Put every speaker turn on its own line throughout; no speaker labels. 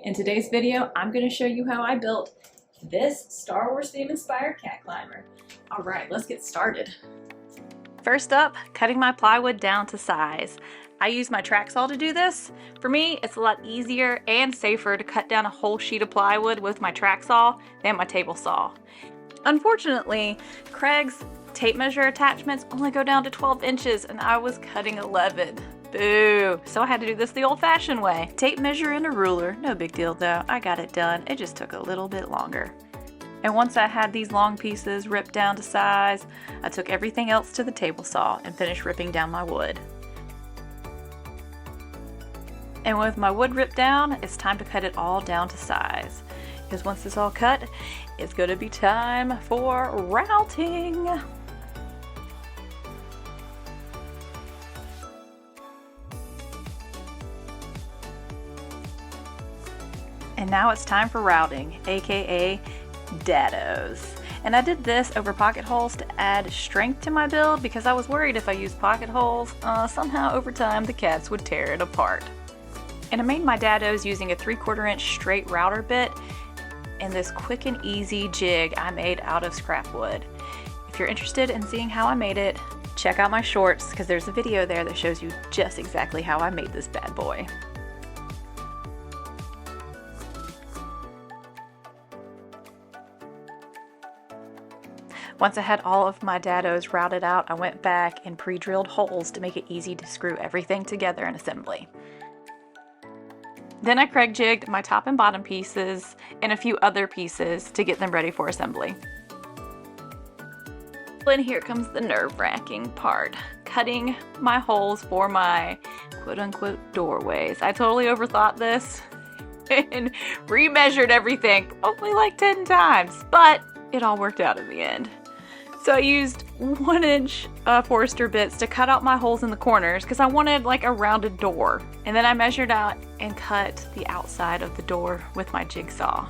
In today's video, I'm going to show you how I built this Star Wars theme inspired cat climber. All right, let's get started.
First up, cutting my plywood down to size. I use my track saw to do this. For me, it's a lot easier and safer to cut down a whole sheet of plywood with my track saw than my table saw. Unfortunately, Craig's tape measure attachments only go down to 12 inches and I was cutting 11. Boo! So I had to do this the old-fashioned way. Tape measure and a ruler, no big deal though. I got it done. It just took a little bit longer. And once I had these long pieces ripped down to size, I took everything else to the table saw and finished ripping down my wood. And with my wood ripped down, it's time to cut it all down to size. Because once it's all cut, it's going to be time for routing. And now it's time for routing, aka dados. And I did this over pocket holes to add strength to my build because I was worried if I used pocket holes, somehow over time the cats would tear it apart. And I made my dados using a 3/4 inch straight router bit and this quick and easy jig I made out of scrap wood. If you're interested in seeing how I made it, check out my shorts because there's a video there that shows you just exactly how I made this bad boy. Once I had all of my dados routed out, I went back and pre-drilled holes to make it easy to screw everything together in assembly. Then I Craig jigged my top and bottom pieces and a few other pieces to get them ready for assembly. And here comes the nerve-wracking part, cutting my holes for my quote-unquote doorways. I totally overthought this and remeasured everything only like 10 times, but it all worked out in the end. So I used 1-inch Forester bits to cut out my holes in the corners because I wanted like a rounded door. And then I measured out and cut the outside of the door with my jigsaw.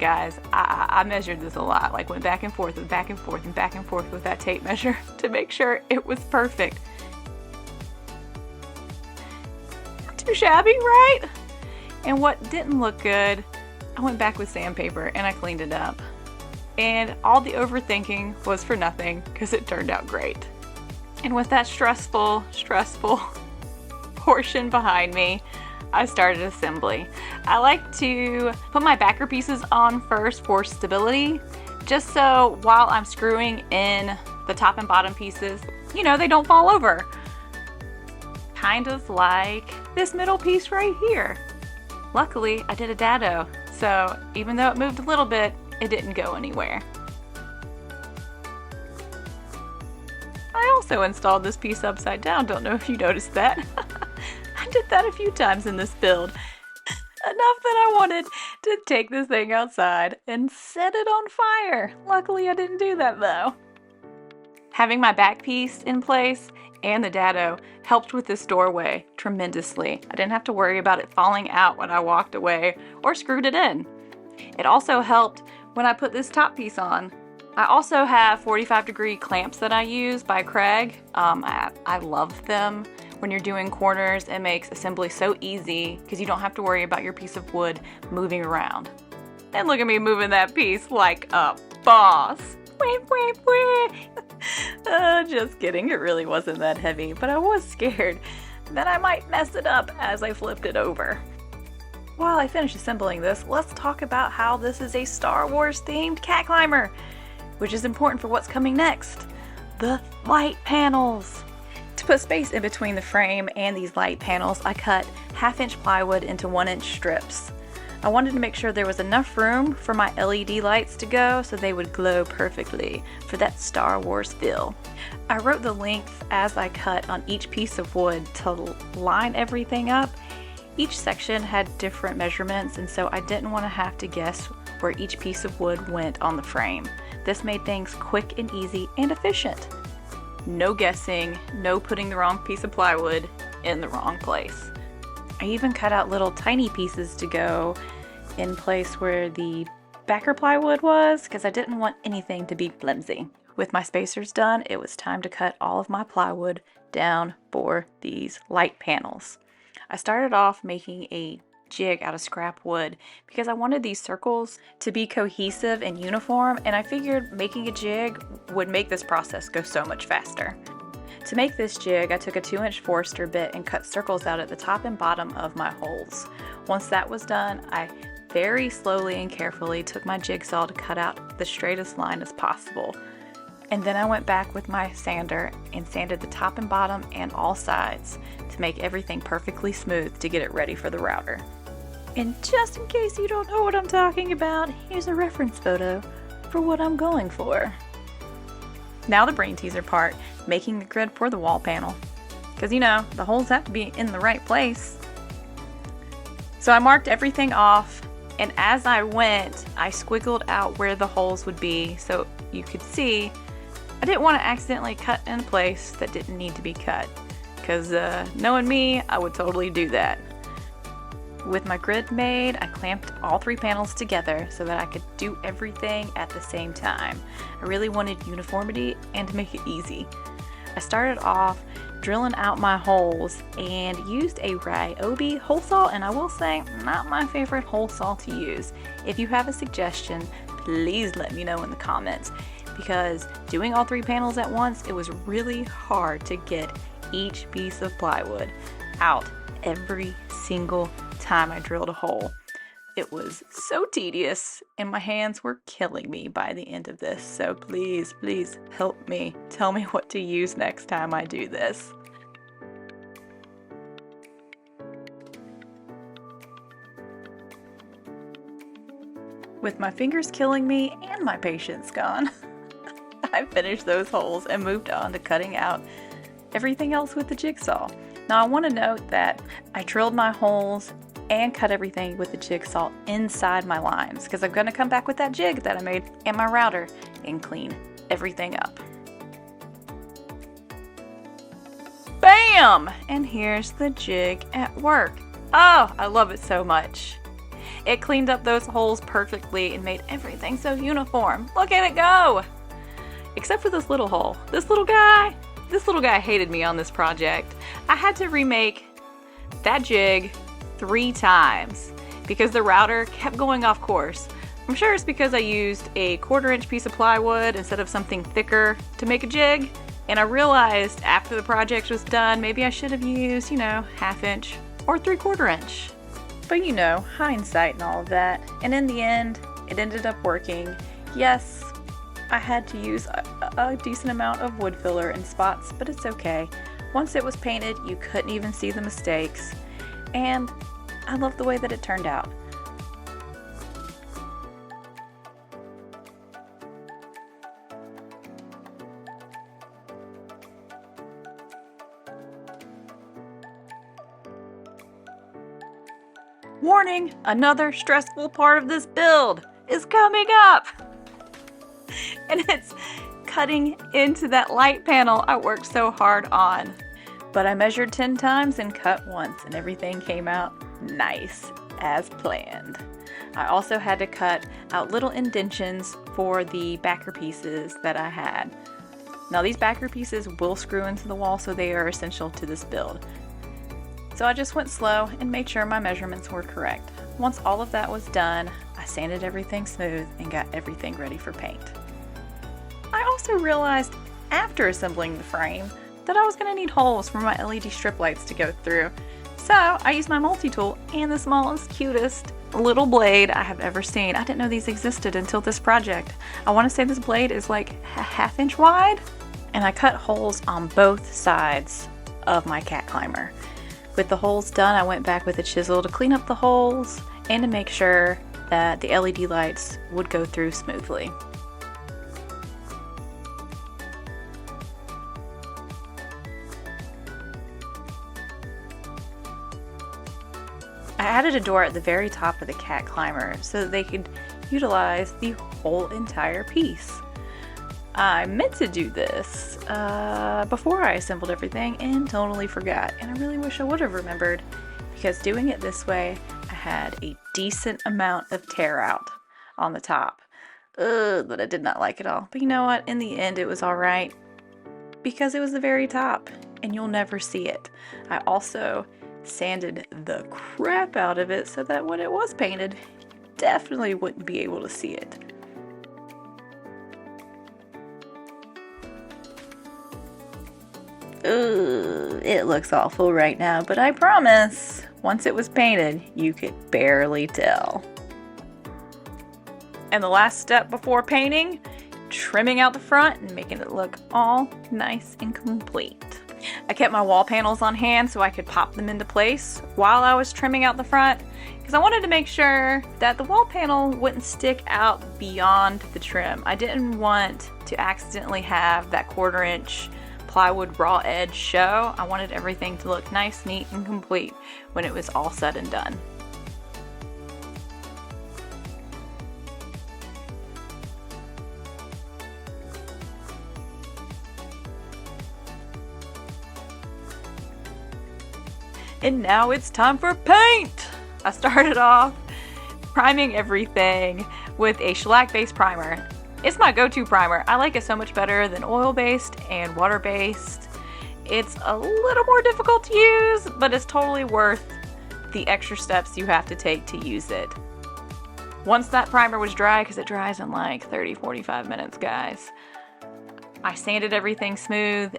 Guys, I measured this a lot, like went back and forth and back and forth and back and forth with that tape measure to make sure it was perfect. Not too shabby, right? And what didn't look good, I went back with sandpaper and I cleaned it up. And all the overthinking was for nothing because it turned out great. And with that stressful portion behind me, I started assembly. I like to put my backer pieces on first for stability, just so while I'm screwing in the top and bottom pieces, you know, they don't fall over. Kind of like this middle piece right here. Luckily, I did a dado, so even though it moved a little bit, it didn't go anywhere. I also installed this piece upside down, don't know if you noticed that. I did that a few times in this build. Enough that I wanted to take this thing outside and set it on fire. Luckily I didn't do that though. Having my back piece in place and the dado helped with this doorway tremendously. I didn't have to worry about it falling out when I walked away or screwed it in. It also helped when I put this top piece on. I also have 45-degree clamps that I use by Craig. I love them. When you're doing corners, it makes assembly so easy because you don't have to worry about your piece of wood moving around. And look at me moving that piece like a boss. Just kidding, it really wasn't that heavy, but I was scared that I might mess it up as I flipped it over. While I finish assembling this, let's talk about how this is a Star Wars themed cat climber, which is important for what's coming next, the light panels. To put space in between the frame and these light panels, I cut 1/2-inch plywood into 1-inch strips. I wanted to make sure there was enough room for my LED lights to go so they would glow perfectly for that Star Wars feel. I wrote the length as I cut on each piece of wood to line everything up. Each section had different measurements, and so I didn't want to have to guess where each piece of wood went on the frame. This made things quick and easy and efficient. No guessing, no putting the wrong piece of plywood in the wrong place. I even cut out little tiny pieces to go in place where the backer plywood was because I didn't want anything to be flimsy. With my spacers done, it was time to cut all of my plywood down for these light panels. I started off making a jig out of scrap wood because I wanted these circles to be cohesive and uniform, and I figured making a jig would make this process go so much faster. To make this jig, I took a 2-inch Forester bit and cut circles out at the top and bottom of my holes. Once that was done, I very slowly and carefully took my jigsaw to cut out the straightest line as possible. And then I went back with my sander and sanded the top and bottom and all sides to make everything perfectly smooth to get it ready for the router. And just in case you don't know what I'm talking about, here's a reference photo for what I'm going for. Now the brain teaser part, making the grid for the wall panel. Because you know, the holes have to be in the right place. So I marked everything off, and as I went, I squiggled out where the holes would be so you could see. I didn't want to accidentally cut in a place that didn't need to be cut. Because knowing me, I would totally do that. With my grid made, I clamped all 3 panels together so that I could do everything at the same time. I really wanted uniformity and to make it easy. I started off drilling out my holes and used a Ryobi hole saw, and I will say, not my favorite hole saw to use. If you have a suggestion, please let me know in the comments, because doing all 3 panels at once, it was really hard to get each piece of plywood out every single time I drilled a hole. It was so tedious and my hands were killing me by the end of this, so please help me. Tell me what to use next time I do this. With my fingers killing me and my patience gone, I finished those holes and moved on to cutting out everything else with the jigsaw. Now I want to note that I drilled my holes and cut everything with the jigsaw inside my lines because I'm going to come back with that jig that I made and my router and clean everything up. Bam! And here's the jig at work. Oh, I love it so much. It cleaned up those holes perfectly and made everything so uniform. Look at it go! Except for this little hole. This little guy hated me on this project. I had to remake that jig 3 times because the router kept going off course. I'm sure it's because I used a 1/4-inch piece of plywood instead of something thicker to make a jig, and I realized after the project was done maybe I should have used, 1/2 inch or 3/4 inch. But hindsight and all of that, and in the end it ended up working. Yes, I had to use a decent amount of wood filler in spots, but it's okay. Once it was painted, you couldn't even see the mistakes, and I love the way that it turned out. Warning! Another stressful part of this build is coming up! And it's cutting into that light panel I worked so hard on. But I measured 10 times and cut once, and everything came out nice as planned. I also had to cut out little indentions for the backer pieces that I had. Now these backer pieces will screw into the wall, so they are essential to this build. So I just went slow and made sure my measurements were correct. Once all of that was done, I sanded everything smooth and got everything ready for paint. I also realized after assembling the frame that I was going to need holes for my LED strip lights to go through. So I used my multi-tool and the smallest, cutest little blade I have ever seen. I didn't know these existed until this project. I want to say this blade is like a 1/2 inch wide, and I cut holes on both sides of my cat climber. With the holes done, I went back with a chisel to clean up the holes and to make sure that the LED lights would go through smoothly. I added a door at the very top of the cat climber so that they could utilize the whole entire piece. I meant to do this before I assembled everything and totally forgot, and I really wish I would have remembered, because doing it this way I had a decent amount of tear out on the top. But I did not like it all. But you know what, in the end it was alright because it was the very top and you'll never see it. I also sanded the crap out of it so that when it was painted, you definitely wouldn't be able to see it. Ooh, it looks awful right now, but I promise, once it was painted, you could barely tell. And the last step before painting, trimming out the front and making it look all nice and complete. I kept my wall panels on hand so I could pop them into place while I was trimming out the front, because I wanted to make sure that the wall panel wouldn't stick out beyond the trim. I didn't want to accidentally have that 1/4 inch plywood raw edge show. I wanted everything to look nice, neat, and complete when it was all said and done. And now it's time for paint! I started off priming everything with a shellac-based primer. It's my go-to primer. I like it so much better than oil-based and water-based. It's a little more difficult to use, but it's totally worth the extra steps you have to take to use it. Once that primer was dry, because it dries in like 30-45 minutes, guys, I sanded everything smooth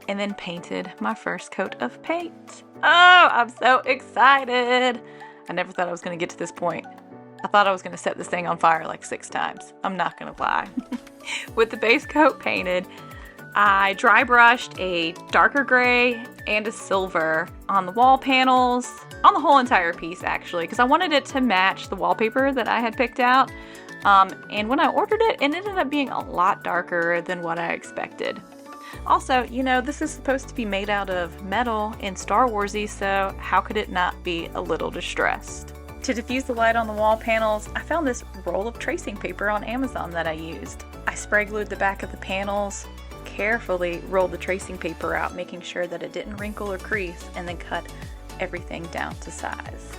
and then painted my first coat of paint. Oh, I'm so excited! I never thought I was going to get to this point. I thought I was going to set this thing on fire like 6 times. I'm not going to lie. With the base coat painted, I dry brushed a darker gray and a silver on the wall panels, on the whole entire piece actually, because I wanted it to match the wallpaper that I had picked out. And when I ordered it, it ended up being a lot darker than what I expected. Also, you know, this is supposed to be made out of metal in Star Warsy, so how could it not be a little distressed? To diffuse the light on the wall panels, I found this roll of tracing paper on Amazon that I used. I spray glued the back of the panels, carefully rolled the tracing paper out, making sure that it didn't wrinkle or crease, and then cut everything down to size.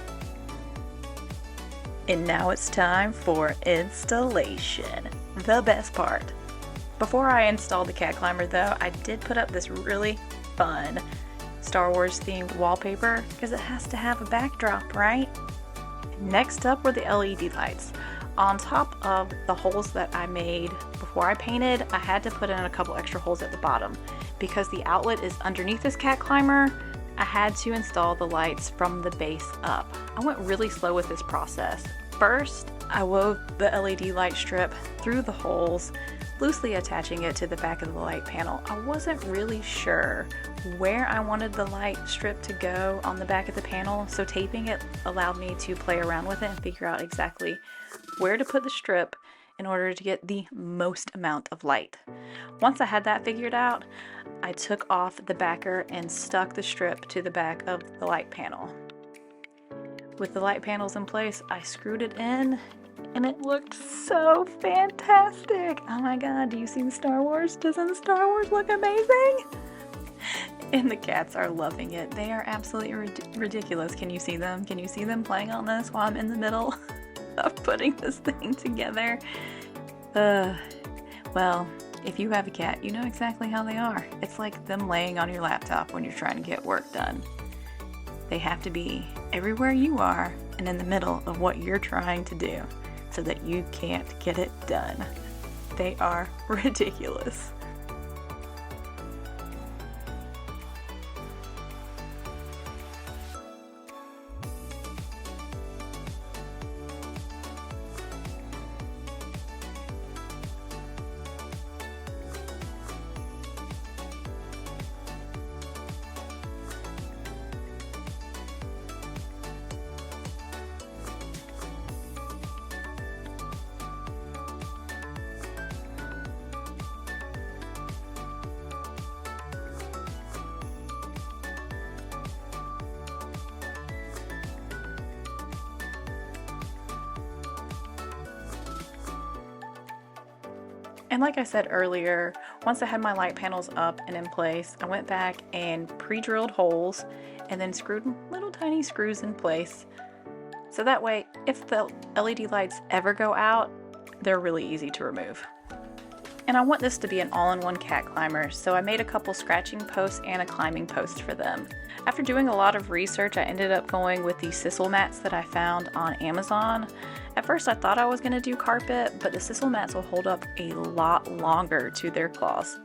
And now it's time for installation, the best part. Before I installed the cat climber though, I did put up this really fun Star Wars themed wallpaper because it has to have a backdrop, right? Next up were the LED lights. On top of the holes that I made before I painted, I had to put in a couple extra holes at the bottom. Because the outlet is underneath this cat climber, I had to install the lights from the base up. I went really slow with this process. First, I wove the LED light strip through the holes, loosely attaching it to the back of the light panel. I wasn't really sure where I wanted the light strip to go on the back of the panel, so taping it allowed me to play around with it and figure out exactly where to put the strip in order to get the most amount of light. Once I had that figured out, I took off the backer and stuck the strip to the back of the light panel. With the light panels in place, I screwed it in and it looked so fantastic. Oh my god, do you see the Star Wars? Doesn't the Star Wars look amazing? And the cats are loving it. They are absolutely ridiculous. Can you see them? Can you see them playing on this while I'm in the middle of putting this thing together? Well, if you have a cat, you know exactly how they are. It's like them laying on your laptop when you're trying to get work done. They have to be everywhere you are and in the middle of what you're trying to do so that you can't get it done. They are ridiculous. And like I said earlier, once I had my light panels up and in place, I went back and pre-drilled holes and then screwed little tiny screws in place. So that way, if the LED lights ever go out, they're really easy to remove. And I want this to be an all-in-one cat climber, so I made a couple scratching posts and a climbing post for them. After doing a lot of research, I ended up going with the sisal mats that I found on Amazon. At first I thought I was going to do carpet, but the sisal mats will hold up a lot longer to their claws.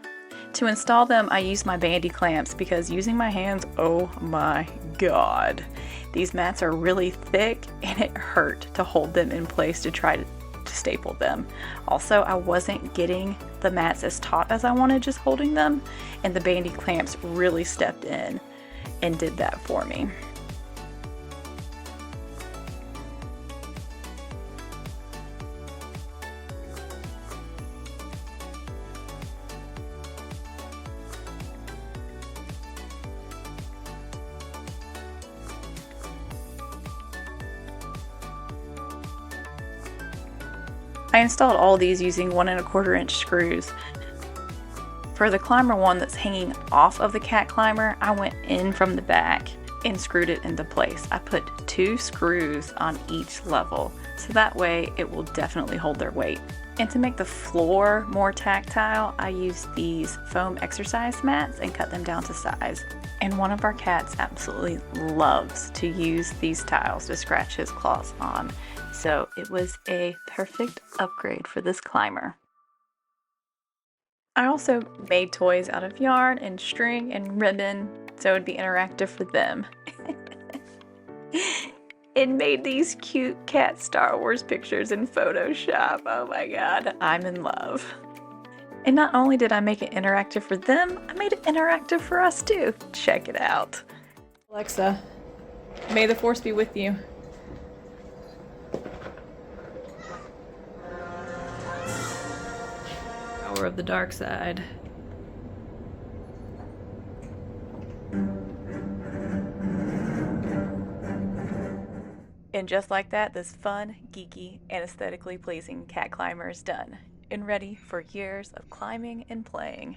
To install them, I used my bandy clamps because using my hands, oh my god. These mats are really thick and it hurt to hold them in place to try to staple them. Also, I wasn't getting the mats as taut as I wanted just holding them, and the bandy clamps really stepped in and did that for me. I installed all these using 1 1/4 inch screws. For the climber one that's hanging off of the cat climber, I went in from the back and screwed it into place. I put 2 screws on each level, so that way it will definitely hold their weight. And to make the floor more tactile, I used these foam exercise mats and cut them down to size. And one of our cats absolutely loves to use these tiles to scratch his claws on. So it was a perfect upgrade for this climber. I also made toys out of yarn and string and ribbon so it would be interactive for them. And made these cute cat Star Wars pictures in Photoshop. Oh my god, I'm in love. And not only did I make it interactive for them, I made it interactive for us too. Check it out.
Alexa, may the force be with you. Power of the dark side.
And just like that, this fun, geeky, and aesthetically pleasing cat climber is done and ready for years of climbing and playing.